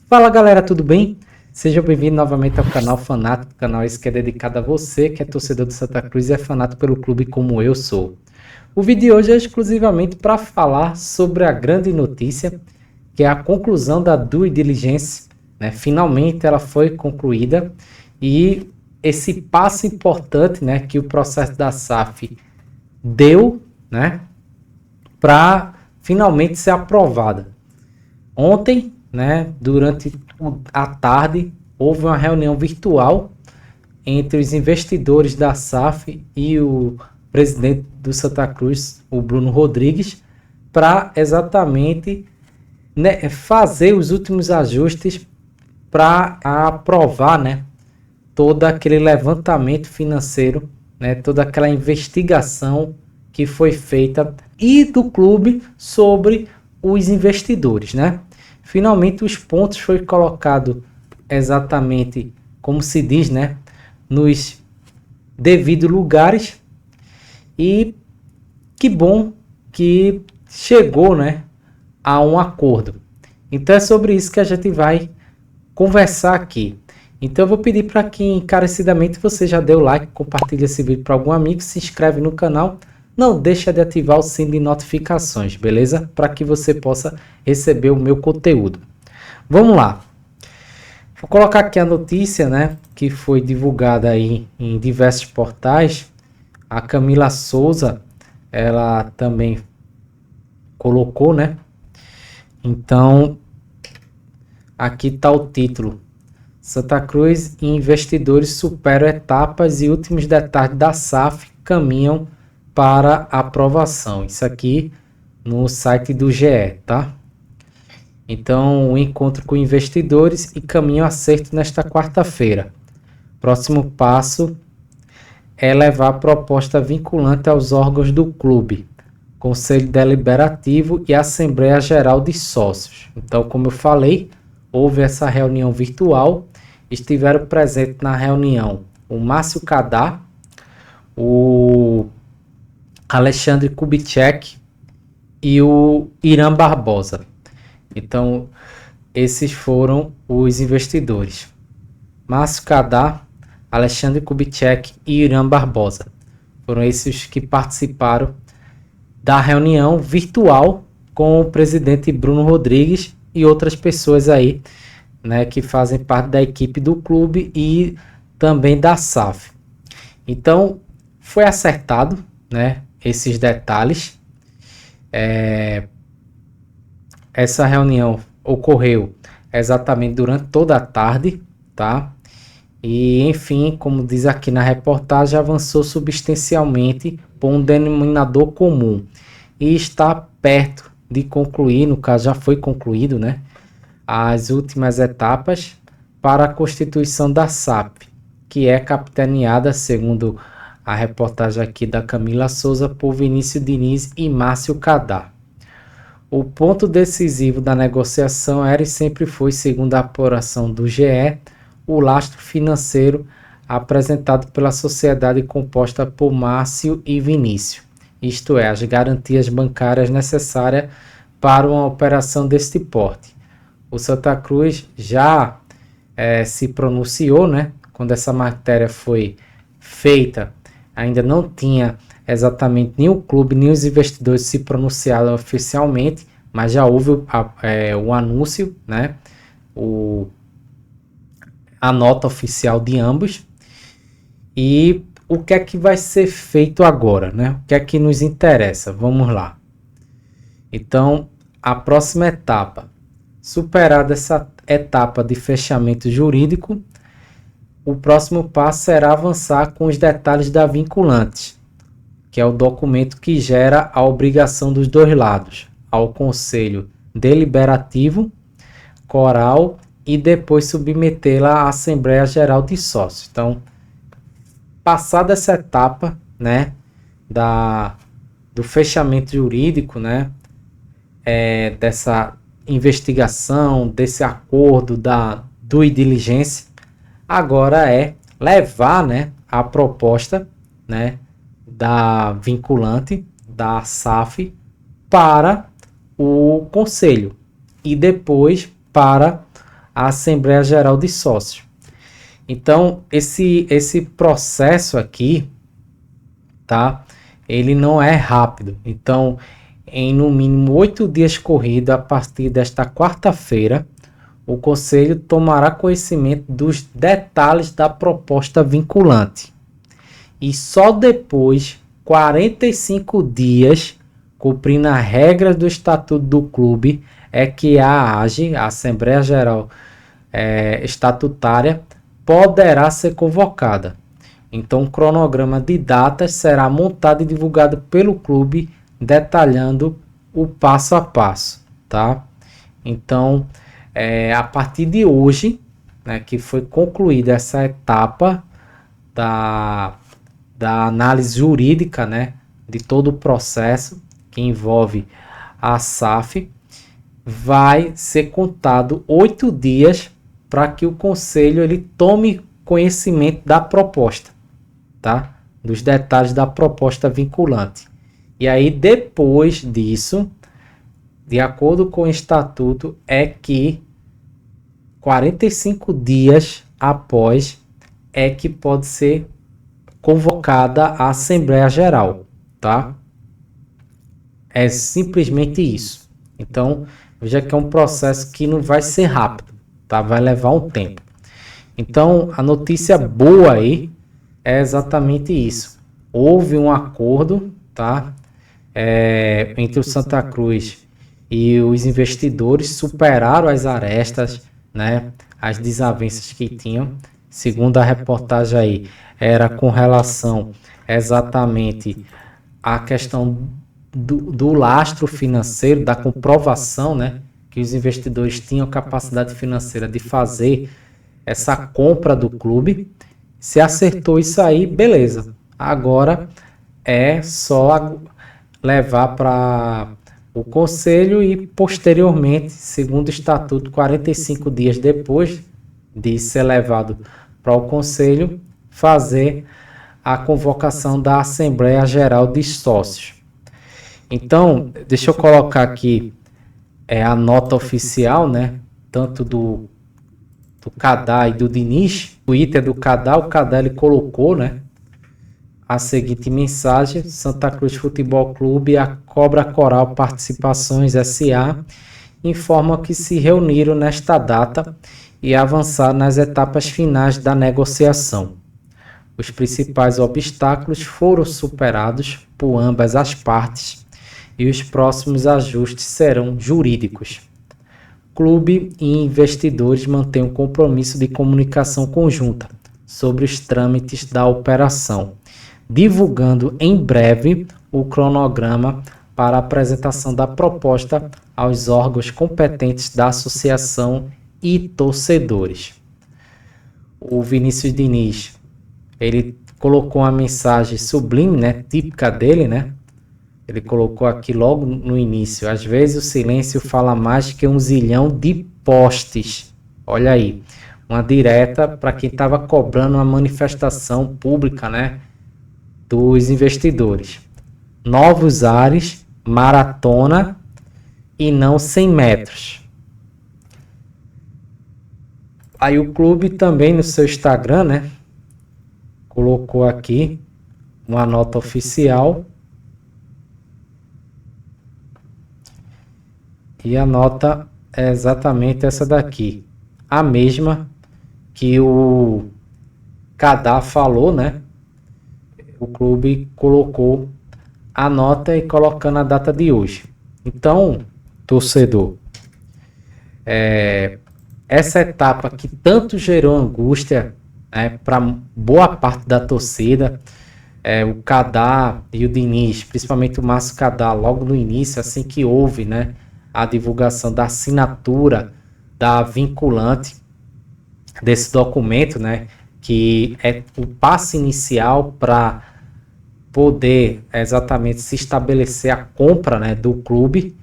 Fala galera, tudo bem? Seja bem-vindo novamente ao canal Fanático, canal esse que é dedicado a você que é torcedor do Santa Cruz e é fanático pelo clube como eu sou. O vídeo de hoje é exclusivamente para falar sobre a grande notícia, que é a conclusão da due diligence, né? Finalmente ela foi concluída e esse passo importante, né, que o processo da SAF deu, né, para finalmente ser aprovada. Ontem, né, durante a tarde, houve uma reunião virtual entre os investidores da SAF e o presidente do Santa Cruz, o Bruno Rodrigues, para exatamente, né, fazer os últimos ajustes para aprovar, né, todo aquele levantamento financeiro, né, toda aquela investigação que foi feita e do clube sobre os investidores, né? Finalmente os pontos foi colocado exatamente como se diz, né, nos devidos lugares, e que bom que chegou, né, a um acordo. Então é sobre isso que a gente vai conversar aqui. Então eu vou pedir para que encarecidamente você já dê o like, compartilhe esse vídeo para algum amigo, se inscreve no canal, não deixa de ativar o sino de notificações, beleza? Para que você possa receber o meu conteúdo. Vamos lá. Vou colocar aqui a notícia, né, que foi divulgada aí em diversos portais. A Camila Souza, ela também colocou, né? Então, aqui está o título. Santa Cruz e investidores superam etapas e últimos detalhes da SAF caminham para aprovação. Isso aqui no site do GE, tá? Então, o encontro com investidores e caminho acerto nesta quarta-feira. Próximo passo é levar a proposta vinculante aos órgãos do clube, Conselho Deliberativo e Assembleia Geral de Sócios. Então, como eu falei, houve essa reunião virtual. Estiveram presentes na reunião o Márcio Cadá, o Alexandre Kubitschek e o Irã Barbosa. Então, esses foram os investidores. Márcio Cadá, Alexandre Kubitschek e Irã Barbosa. Foram esses que participaram da reunião virtual com o presidente Bruno Rodrigues e outras pessoas aí, né, que fazem parte da equipe do clube e também da SAF. Então, foi acertado, né, esses detalhes. Essa reunião ocorreu exatamente durante toda a tarde, tá? E, enfim, como diz aqui na reportagem, avançou substancialmente por um denominador comum e está perto de concluir, no caso já foi concluído, né, as últimas etapas para a constituição da SAF, que é capitaneada, segundo a reportagem aqui da Camila Souza, por Vinícius Diniz e Márcio Cadá. O ponto decisivo da negociação era e sempre foi, segundo a apuração do GE, o lastro financeiro apresentado pela sociedade composta por Márcio e Vinícius, isto é, as garantias bancárias necessárias para uma operação deste porte. O Santa Cruz já se pronunciou, né? Quando essa matéria foi feita, ainda não tinha exatamente nem o clube, nem os investidores se pronunciaram oficialmente, mas já houve o anúncio, né? A nota oficial de ambos. E o que é que vai ser feito agora, né? O que é que nos interessa? Vamos lá. Então, a próxima etapa. Superada essa etapa de fechamento jurídico, o próximo passo será avançar com os detalhes da vinculante, que é o documento que gera a obrigação dos dois lados, ao Conselho Deliberativo, Coral e depois submetê-la à Assembleia Geral de Sócios. Então, passada essa etapa, né, do fechamento jurídico, né, dessa investigação, desse acordo da due diligence, agora é levar, né, a proposta, né, da vinculante, da SAF, para o conselho e depois para à Assembleia Geral de Sócios. Então, esse processo aqui, tá? Ele não é rápido. Então, em no mínimo 8 dias corridos, a partir desta quarta-feira, o Conselho tomará conhecimento dos detalhes da proposta vinculante. E só depois, 45 dias, cumprindo as regras do Estatuto do Clube, é que a AGE, a Assembleia Geral Estatutária, poderá ser convocada. Então, o cronograma de datas será montado e divulgado pelo clube, detalhando o passo a passo, tá? Então, a partir de hoje, né, que foi concluída essa etapa da análise jurídica, né, de todo o processo que envolve a SAF, vai ser contado 8 dias para que o Conselho ele tome conhecimento da proposta, tá? Dos detalhes da proposta vinculante. E aí, depois disso, de acordo com o Estatuto, é que 45 dias após é que pode ser convocada a Assembleia Geral, tá? É simplesmente isso. Então, veja que é um processo que não vai ser rápido, tá? Vai levar um tempo. Então, a notícia boa aí é exatamente isso. Houve um acordo, tá? Entre o Santa Cruz e os investidores, superaram as arestas, né? As desavenças que tinham. Segundo a reportagem aí, era com relação exatamente à questão do lastro financeiro, da comprovação, né? Que os investidores tinham capacidade financeira de fazer essa compra do clube. Se acertou isso aí, beleza. Agora é só levar para o Conselho e, posteriormente, segundo o Estatuto, 45 dias depois de ser levado para o Conselho, fazer a convocação da Assembleia Geral de Sócios. Então, deixa eu colocar aqui a nota oficial, né? Tanto do Cadá e do Diniz, o Twitter do Cadá, o Cadá ele colocou, né? A seguinte mensagem: Santa Cruz Futebol Clube e a Cobra Coral Participações S.A. informam que se reuniram nesta data e avançaram nas etapas finais da negociação. Os principais obstáculos foram superados por ambas as partes e os próximos ajustes serão jurídicos. Clube e investidores mantêm um compromisso de comunicação conjunta sobre os trâmites da operação, divulgando em breve o cronograma para a apresentação da proposta aos órgãos competentes da associação e torcedores. O Vinícius Diniz, ele colocou uma mensagem sublime, né, típica dele, né? Ele colocou aqui logo no início: às vezes o silêncio fala mais que 1 zilhão de postes. Olha aí, uma direta para quem estava cobrando uma manifestação pública, né, dos investidores. Novos ares, maratona e não 100 metros. Aí o clube também no seu Instagram, né, colocou aqui uma nota oficial. E a nota é exatamente essa daqui. A mesma que o Cadá falou, né? O clube colocou a nota e colocando a data de hoje. Então, torcedor, essa etapa que tanto gerou angústia, né, para boa parte da torcida, o Cadá e o Diniz, principalmente o Márcio Cadá, logo no início, assim que houve, né, a divulgação da assinatura da vinculante desse documento, né, que é o passo inicial para poder exatamente se estabelecer a compra, né, do clube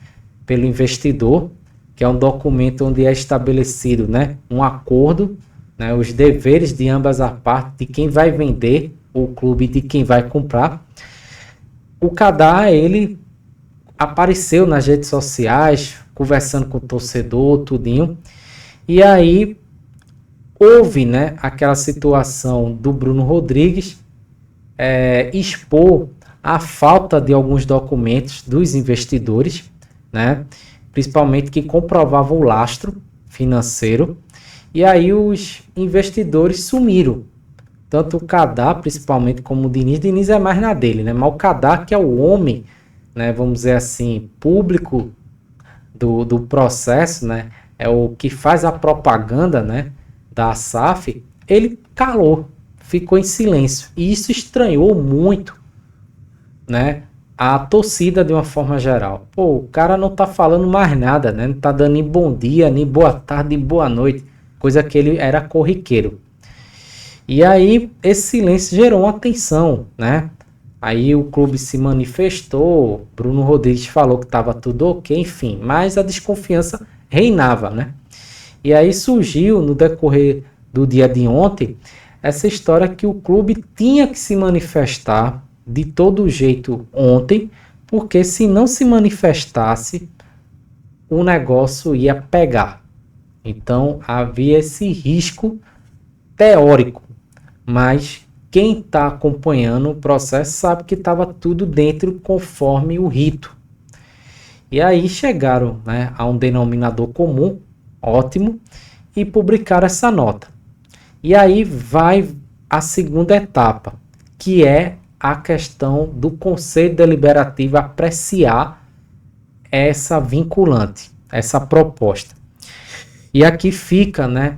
pelo investidor, que é um documento onde é estabelecido, né, um acordo, né, os deveres de ambas as partes, de quem vai vender o clube e de quem vai comprar. O Cadá, ele apareceu nas redes sociais, conversando com o torcedor, tudinho, E aí houve, né, aquela situação do Bruno Rodrigues expor a falta de alguns documentos dos investidores, né, principalmente que comprovavam o lastro financeiro, e aí os investidores sumiram. Tanto o Kadar, principalmente, como o Diniz. Diniz é mais na dele, né? Mas o Kadar, que é o homem, né, vamos dizer assim, público do processo, né? É o que faz a propaganda, né, da SAF, ele calou, ficou em silêncio. E isso estranhou muito, né, a torcida de uma forma geral. Pô, o cara não tá falando mais nada, né? Não tá dando nem bom dia, nem boa tarde, nem boa noite. Coisa que ele era corriqueiro. E aí esse silêncio gerou uma tensão, né? Aí o clube se manifestou, Bruno Rodrigues falou que estava tudo ok, enfim, mas a desconfiança reinava, né? E aí surgiu no decorrer do dia de ontem essa história que o clube tinha que se manifestar de todo jeito ontem, porque se não se manifestasse, o negócio ia pegar. Então havia esse risco teórico, mas quem está acompanhando o processo sabe que estava tudo dentro conforme o rito. E aí chegaram, né, a um denominador comum, ótimo, e publicaram essa nota. E aí vai a segunda etapa, que é a questão do Conselho Deliberativo apreciar essa vinculante, essa proposta. E aqui fica, né,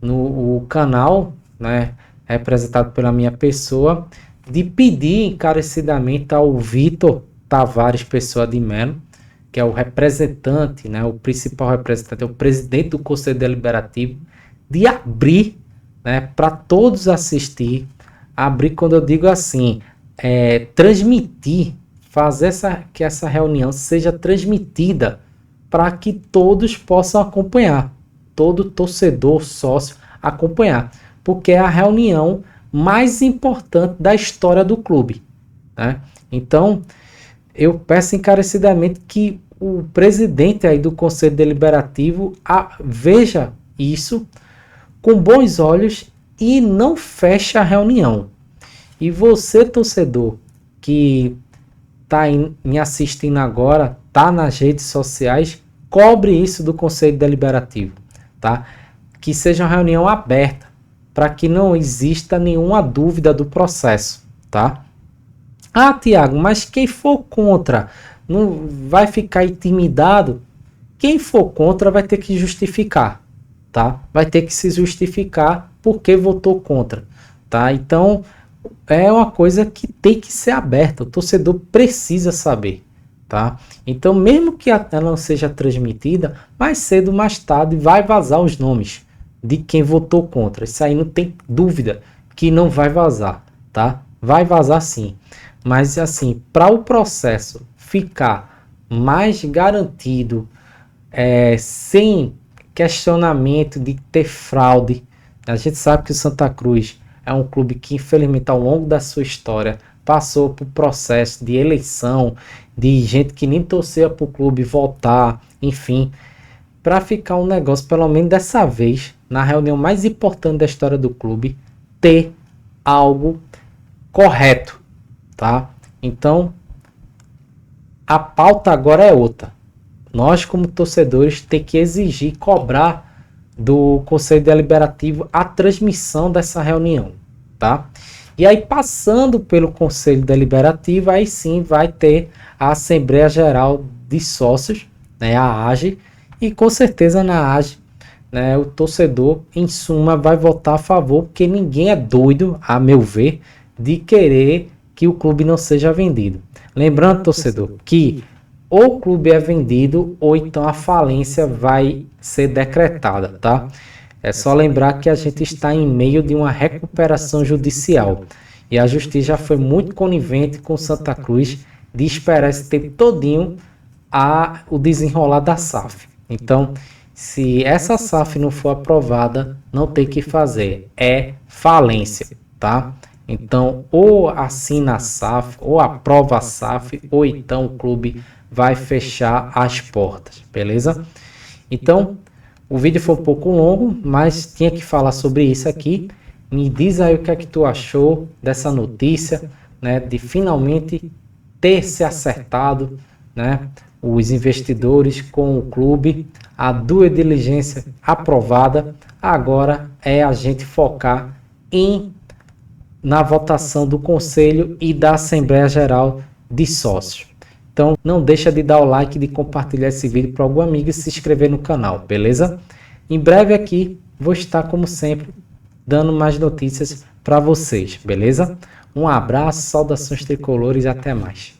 no canal, né, representado pela minha pessoa, de pedir encarecidamente ao Vitor Tavares Pessoa de Melo, que é o representante, né, o principal representante, é o presidente do Conselho Deliberativo, de abrir, né, para todos assistir. Abrir, quando eu digo assim, transmitir, fazer que essa reunião seja transmitida para que todos possam acompanhar, todo torcedor, sócio acompanhar, porque é a reunião mais importante da história do clube, né? Então, eu peço encarecidamente que o presidente aí do Conselho Deliberativo veja isso com bons olhos e não feche a reunião. E você, torcedor, que está me assistindo agora, está nas redes sociais, cobre isso do Conselho Deliberativo, tá? Que seja uma reunião aberta, para que não exista nenhuma dúvida do processo, tá? Ah, Tiago, mas quem for contra não vai ficar intimidado? Quem for contra vai ter que justificar, tá? Vai ter que se justificar porque votou contra, tá? Então, é uma coisa que tem que ser aberta, o torcedor precisa saber, tá? Então, mesmo que ela não seja transmitida, mais cedo ou mais tarde vai vazar os nomes de quem votou contra. Isso aí não tem dúvida que não vai vazar, tá? Vai vazar sim. Mas assim, para o processo ficar mais garantido, sem questionamento de ter fraude, a gente sabe que o Santa Cruz é um clube que, infelizmente, ao longo da sua história, passou por processo de eleição, de gente que nem torcia para o clube voltar, enfim, para ficar um negócio, pelo menos dessa vez, na reunião mais importante da história do clube, ter algo correto, tá? Então, a pauta agora é outra. Nós, como torcedores, tem que exigir, cobrar do Conselho Deliberativo a transmissão dessa reunião, tá? E aí, passando pelo Conselho Deliberativo, aí sim vai ter a Assembleia Geral de Sócios, né, a AGE, e com certeza na AGE, né, o torcedor, em suma, vai votar a favor, porque ninguém é doido, a meu ver, de querer que o clube não seja vendido. Lembrando, torcedor, que ou o clube é vendido ou então a falência vai ser decretada, tá? É só lembrar que a gente está em meio de uma recuperação judicial e a justiça já foi muito conivente com Santa Cruz de esperar esse tempo todinho o desenrolar da SAF. Então, se essa SAF não for aprovada, não tem que fazer, é falência, tá? Então, ou assina a SAF, ou aprova a SAF, ou então o clube vai fechar as portas, beleza? Então, O vídeo foi um pouco longo, mas tinha que falar sobre isso aqui. Me diz aí o que é que tu achou dessa notícia, né, de finalmente ter se acertado, né, os investidores com o clube, a due diligência aprovada. Agora é a gente focar na votação do Conselho e da Assembleia Geral de Sócios. Então, não deixa de dar o like, de compartilhar esse vídeo para algum amigo e se inscrever no canal, beleza? Em breve aqui, vou estar, como sempre, dando mais notícias para vocês, beleza? Um abraço, saudações tricolores e até mais.